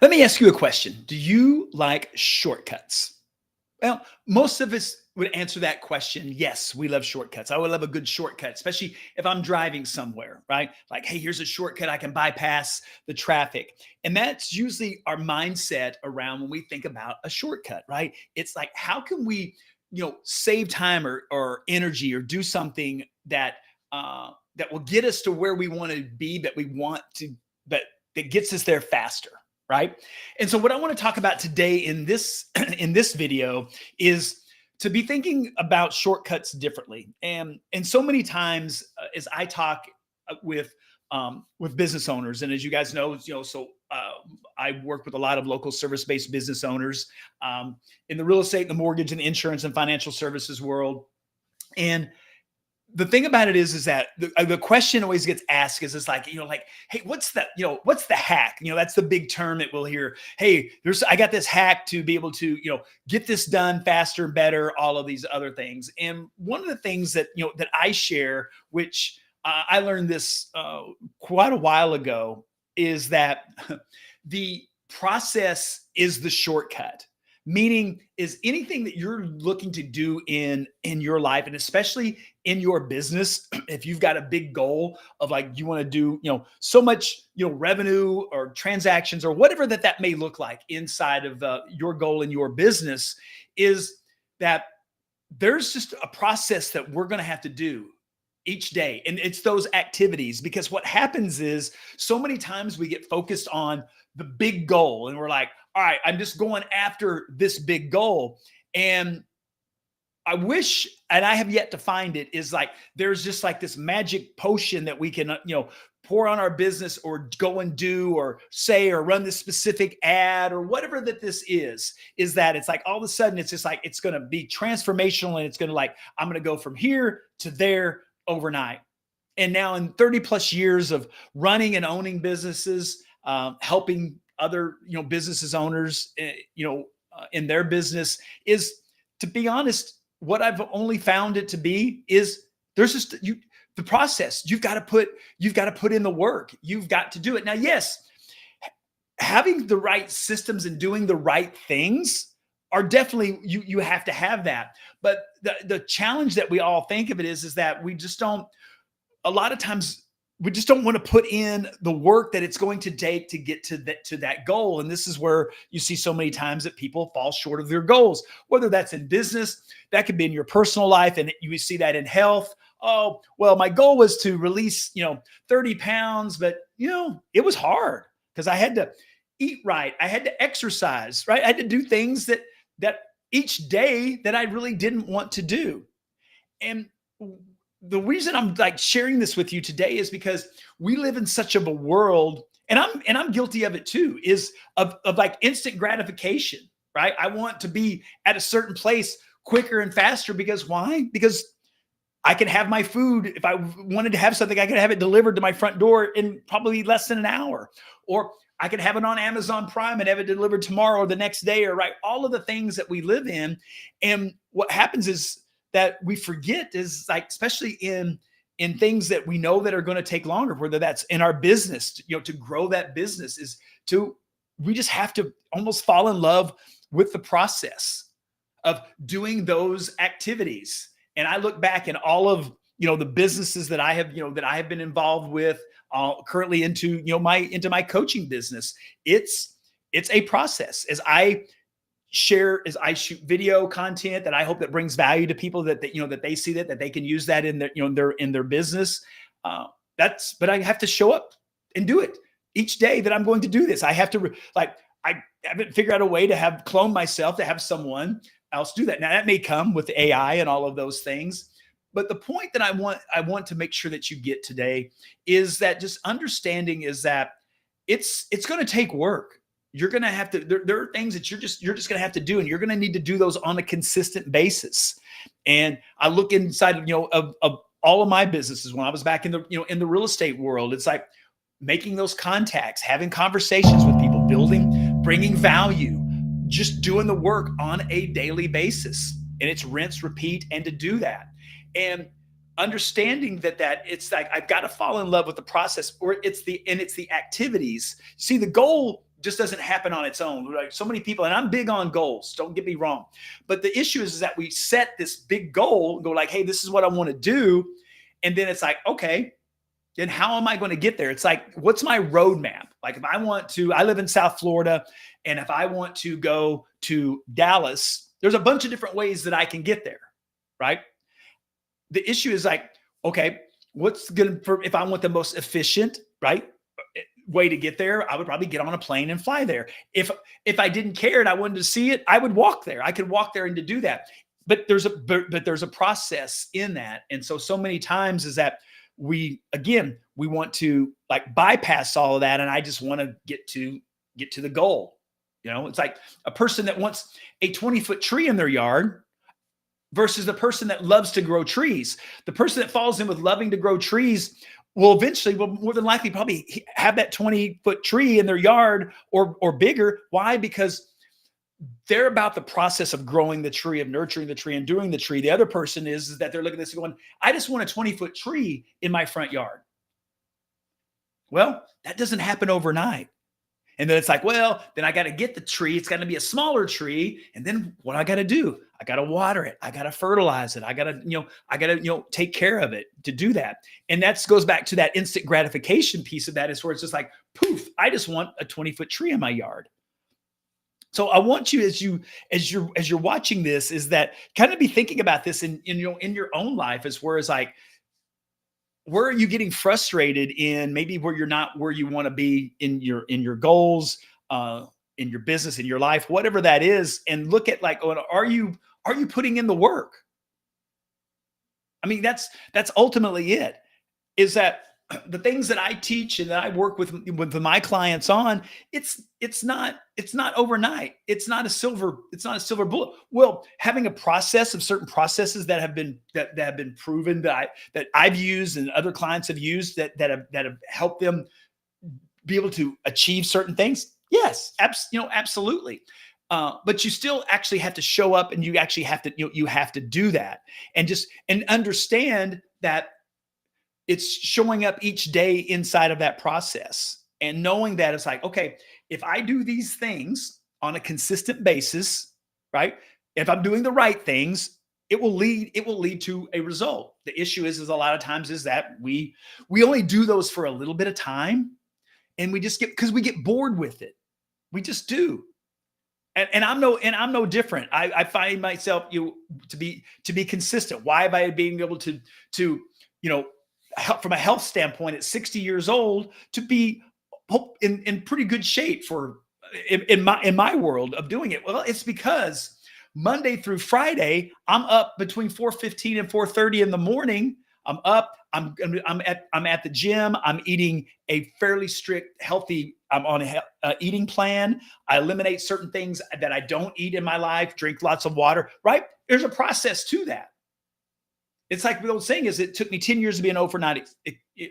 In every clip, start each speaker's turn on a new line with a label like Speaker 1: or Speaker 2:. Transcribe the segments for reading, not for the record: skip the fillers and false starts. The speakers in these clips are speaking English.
Speaker 1: Let me ask you a question. Do you like shortcuts? Well, most of us would answer that question. Yes, we love shortcuts. I would love a good shortcut, especially if I'm driving somewhere, right? Like, hey, here's a shortcut. I can bypass the traffic. And that's usually our mindset around when we think about a shortcut, right? It's like, how can we, save time or energy or do something that will get us to where we want to be, that we want to, but that gets us there faster, right? And so what I want to talk about today in this in this video is to be thinking about shortcuts differently. And so many times as I talk with business owners, and as you guys know, I work with a lot of local service-based business owners in the real estate, the mortgage, and insurance and financial services world. And the thing about it is that the question always gets asked is, it's like, hey, what's the hack? That's the big term that we'll hear. Hey, I got this hack to be able to, get this done faster, better, all of these other things. And one of the things that, that I share, which I learned this quite a while ago, is that the process is the shortcut. Meaning, is anything that you're looking to do in your life, and especially in your business, if you've got a big goal of like you want to do, so much, revenue or transactions or whatever that may look like inside of your goal in your business, is that there's just a process that we're going to have to do each day. And it's those activities, because what happens is so many times we get focused on the big goal and we're like, all right, I'm just going after this big goal. And I wish, and I have yet to find it, is like there's just like this magic potion that we can, pour on our business or go and do or say or run this specific ad or whatever that this is that it's like all of a sudden it's just like it's going to be transformational, and it's going to like, I'm going to go from here to there overnight. And now in 30 plus years of running and owning businesses, helping other businesses owners in their business, is, to be honest, what I've only found it to be is there's just the process. You've got to put in the work. You've got to do it. Now, yes, having the right systems and doing the right things are definitely, you have to have that. But the challenge that we all think of it is that we just don't, a lot of times we just don't want to put in the work that it's going to take to get to that goal. And this is where you see so many times that people fall short of their goals, whether that's in business, that could be in your personal life, and you see that in health. Oh, well, my goal was to release, 30 pounds, but it was hard because I had to eat right. I had to exercise, right? I had to do things that each day that I really didn't want to do. And the reason I'm like sharing this with you today is because we live in such of a world, and I'm guilty of it too, is of like instant gratification, right? I want to be at a certain place quicker and faster, because why? Because I can have my food. If I wanted to have something, I could have it delivered to my front door in probably less than an hour, or I could have it on Amazon Prime and have it delivered tomorrow or the next day, or right. All of the things that we live in. And what happens is that we forget is, like, especially in things that we know that are going to take longer, whether that's in our business, to grow that business, we just have to almost fall in love with the process of doing those activities. And I look back in all of, the businesses that I have, that I have been involved with, currently into, my coaching business. It's a process. As I shoot video content that I hope that brings value to people, that they see that they can use that in their business. But I have to show up and do it each day that I'm going to do this. I have to I haven't figured out a way to clone myself to have someone else do that. Now that may come with AI and all of those things. But the point that I want to make sure that you get today is that just understanding is that it's going to take work. You're going to have to, there are things that you're just going to have to do, and you're going to need to do those on a consistent basis. And I look inside of all of my businesses when I was back in the real estate world. It's like making those contacts, having conversations with people, bringing value, just doing the work on a daily basis. And it's rinse, repeat, and to do that. And understanding that it's like, I've got to fall in love with the process, or it's the activities. See, the goal just doesn't happen on its own. Like so many people, and I'm big on goals, don't get me wrong. But the issue is that we set this big goal and go like, hey, this is what I want to do. And then it's like, okay, then how am I going to get there? It's like, what's my roadmap? Like if I want to, I live in South Florida, and if I want to go to Dallas, there's a bunch of different ways that I can get there, right? The issue is like, okay, what's going to, if I want the most efficient, right, way to get there, I would probably get on a plane and fly there. If I didn't care and I wanted to see it, I would walk there. I could walk there and to do that. But there's a process in that. And so many times is that we want to like bypass all of that, and I just want to get to the goal. It's like a person that wants a 20-foot tree in their yard versus the person that loves to grow trees. The person that falls in with loving to grow trees will eventually, will more than likely probably have that 20-foot tree in their yard or bigger. Why? Because they're about the process of growing the tree, of nurturing the tree and doing the tree. The other person is that they're looking at this and going, I just want a 20-foot tree in my front yard. Well, that doesn't happen overnight. And then it's like, well, then I got to get the tree. It's got to be a smaller tree. And then what I got to do? I got to water it. I got to fertilize it. I got to, take care of it to do that. And that goes back to that instant gratification piece of that, is where it's just like, poof, I just want a 20-foot tree in my yard. So I want you, as you're watching this, is that kind of be thinking about this in your own life, as where it's like, where are you getting frustrated in, maybe where you're not where you want to be in your goals, in your business, in your life, whatever that is, and look at like, are you putting in the work? I mean, that's ultimately it, is that the things that I teach and that I work with my clients on, it's not overnight. It's not a silver bullet. Well, having a process of certain processes that have been proven that I've used and other clients have used that have helped them be able to achieve certain things. Yes, absolutely. But you still actually have to show up, and you actually have to, you have to do that, and understand that it's showing up each day inside of that process, and knowing that it's like, okay, if I do these things on a consistent basis, right? If I'm doing the right things, it will lead to a result. The issue is a lot of times is that we only do those for a little bit of time, and we get bored with it. We just do. And I'm no different. I find myself to be consistent. Why? By being able to from a health standpoint at 60 years old, to be in pretty good shape in my world of doing it. Well, it's because Monday through Friday, I'm up between 4:15 and 4:30 in the morning. I'm up. I'm at the gym. I'm eating a fairly strict, healthy. I'm on a eating plan. I eliminate certain things that I don't eat in my life. Drink lots of water. Right? There's a process to that. It's like the old saying is, it took me 10 years to be an overnight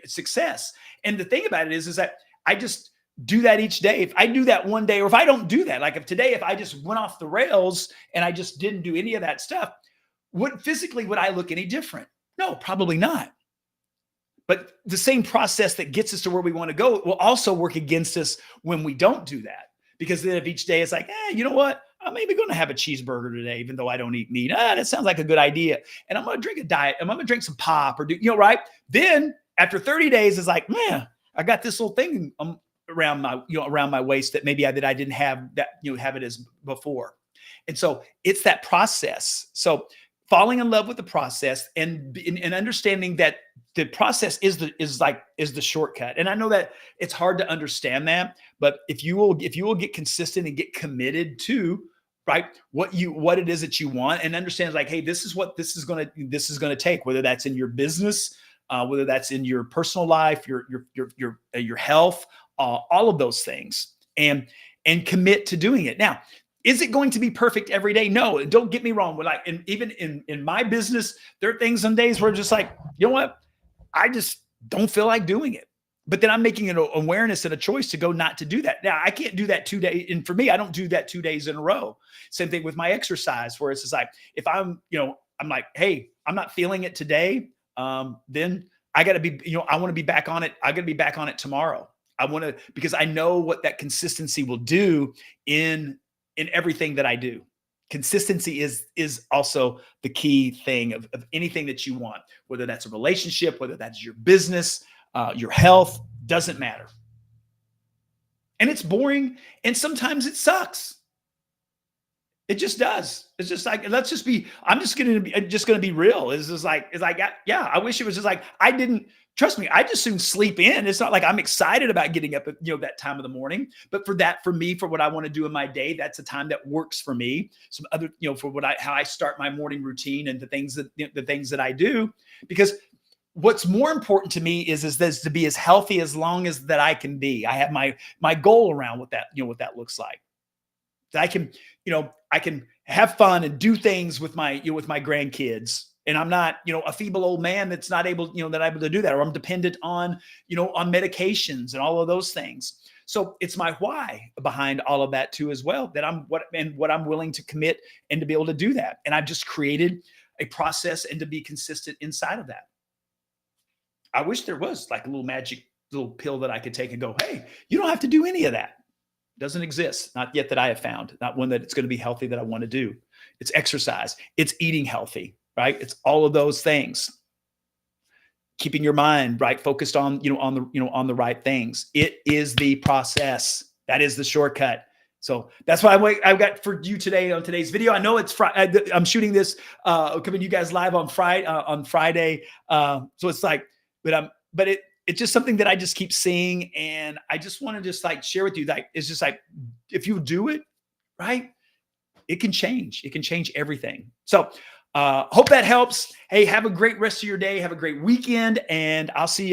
Speaker 1: success. And the thing about it is that I just do that each day. If I do that one day, or if I don't do that, like if I just went off the rails and I just didn't do any of that stuff, would I look any different? No, probably not. But the same process that gets us to where we want to go will also work against us when we don't do that. Because then if each day it's like, you know what? I'm maybe going to have a cheeseburger today, even though I don't eat meat. That sounds like a good idea. And I'm going to drink a diet. I'm going to drink some pop or right? Then after 30 days, it's like, man, I got this little thing around my waist that maybe I didn't have that, have it as before. And so it's that process. So falling in love with the process and understanding that the process is the shortcut. And I know that it's hard to understand that, but if you will get consistent and get committed to right what it is that you want, and understand like, hey, this is what this is going to take, whether that's in your business, whether that's in your personal life, your health, all of those things, and commit to doing it. Now, is it going to be perfect every day? No, don't get me wrong. Even in my business, there are things some days where I'm just like, you know what? I just don't feel like doing it. But then I'm making an awareness and a choice to go not to do that. Now, I can't do that 2 days. And for me, I don't do that 2 days in a row. Same thing with my exercise, where it's just like, if I'm like, hey, I'm not feeling it today, then I got to be, I want to be back on it. I got to be back on it tomorrow. I want to, because I know what that consistency will do in everything that I do. Consistency is also the key thing of anything that you want, whether that's a relationship, whether that's your business, your health, doesn't matter. And it's boring, and sometimes it sucks. It just does. It's just like, let's just be, I'm just gonna be real. It's like, yeah, I wish it was just like, I didn't, trust me, I just soon sleep in. It's not like I'm excited about getting up at, that time of the morning. But for me, for what I want to do in my day, that's a time that works for me. Some other, for how I start my morning routine and the things that I do, because what's more important to me is this, to be as healthy as long as that I can be. I have my goal around what that looks like. That I can have fun and do things with my grandkids. And I'm not, a feeble old man that's not able, that I'm able to do that, or I'm dependent on, on medications and all of those things. So it's my why behind all of that too, as well, that what I'm willing to commit and to be able to do that. And I've just created a process and to be consistent inside of that. I wish there was like a little magic little pill that I could take and go, hey, you don't have to do any of that. Doesn't exist, not yet that I have found, not one that it's going to be healthy that I want to do. It's exercise, it's eating healthy, right? It's all of those things. Keeping your mind right, focused on, on the right things. It is the process. That is the shortcut. So that's what I've got for you today on today's video. I know it's Friday. I'm shooting this, coming to you guys live on Friday. So it's like, but it's just something that I just keep seeing. And I just want to just like share with you, like, it's just like, if you do it right, it can change everything. So hope that helps. Hey, have a great rest of your day. Have a great weekend, and I'll see you